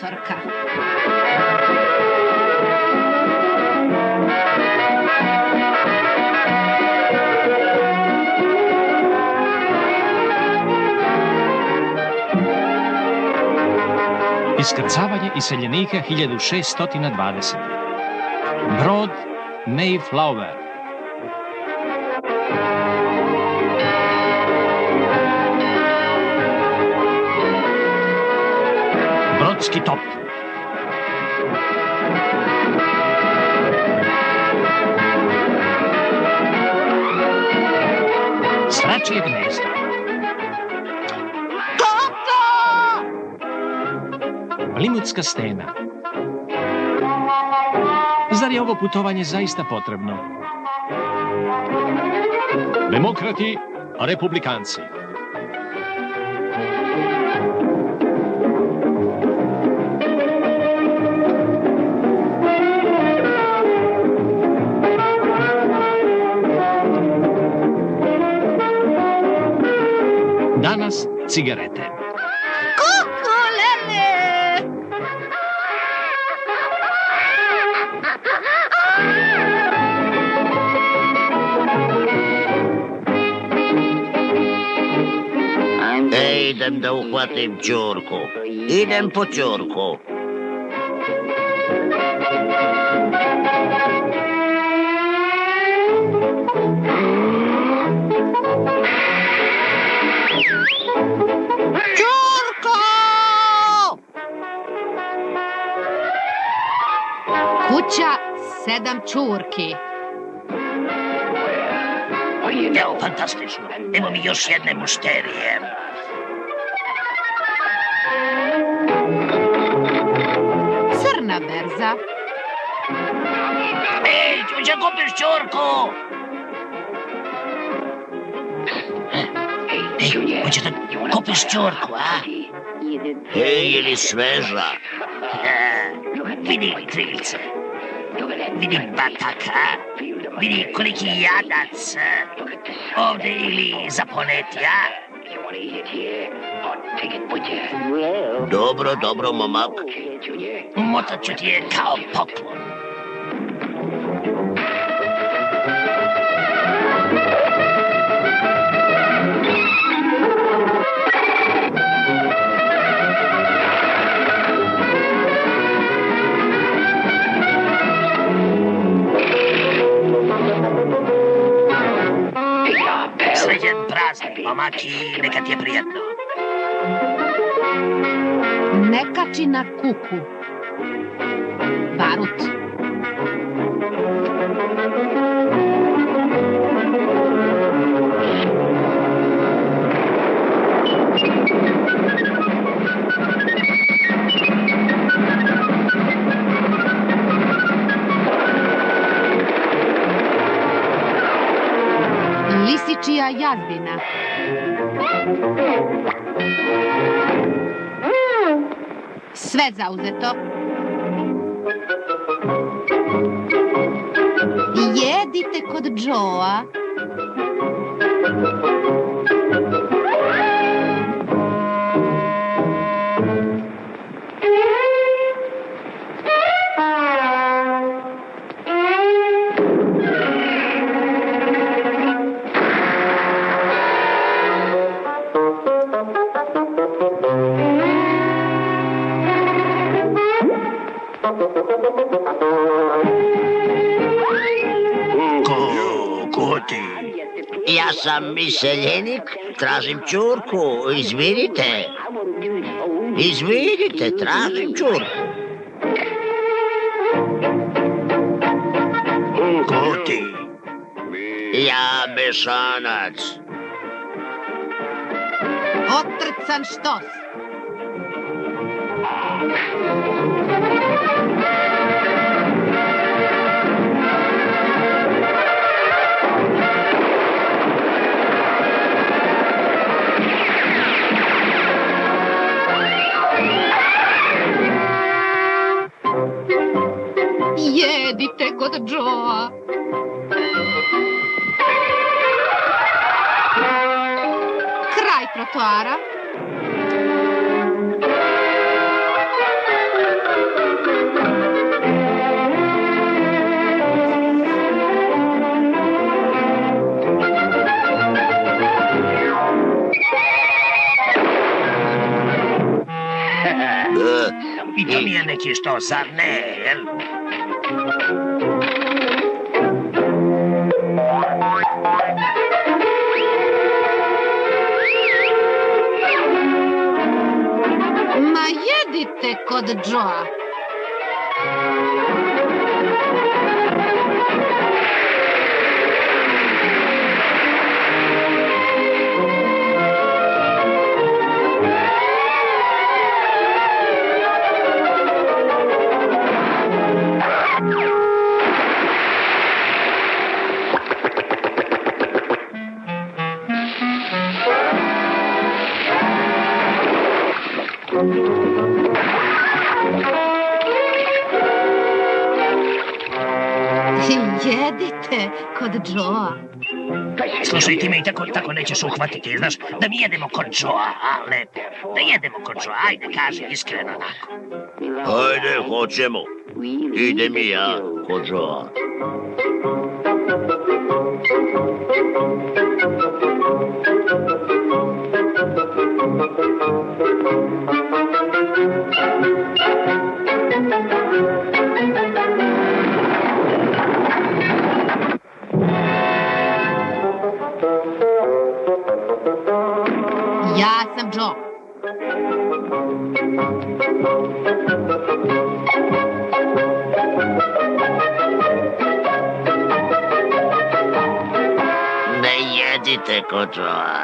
utorka. Iskrcavanje iseljenika 1620. Brod Mayflower. Brodski top. Sračije gnezdo. Limutska stena. Zar je ovo putovanje zaista potrebno? Demokrati, republikanci. Danas cigarete. Idem da uhvatim ćurku. Idem po ćurku. Ćurko! Kuća 7 ćurki. Evo, fantastično. Evo mi još jedne mušterije. Crna berza. Ej, Đuđa, kupiš ćurku! Ej, hoće da kupiš ćurku, a? Ej, je li sveža? Vidi krilce. Vidi bataka. Vidi koliki jadac. Ovde ili zaponetija. Dobro, dobro, momak. Motat ću ti je kao poklon. Sređen praznik, momak, i neka ti je prijatno. Ne kači na kuku. Barut. Lisičija jazbina. Sve zauzeto. Jedite kod Joea. Ko ti? Ja sam iseljenik, tražim ćurku, izvinite. Izvinite, tražim ćurku. Ko ti? Ja mešanac. Otrcan štos. Jedite kod Joea. Kraj trotoara. I to nije neki što, zar ne, jel? Ma jedite kod Joa. Jedite kod Joa. Slušaj, ti me i tako nećeš uhvatiti, znaš, da mi jedemo kod Joa, a lepo. Da jedemo kod Joa, ajde, kaži iskreno onako. Ajde, hoćemo. Idem i ja kod Joa. Ja sam Joe. Ne jedite kod Joa.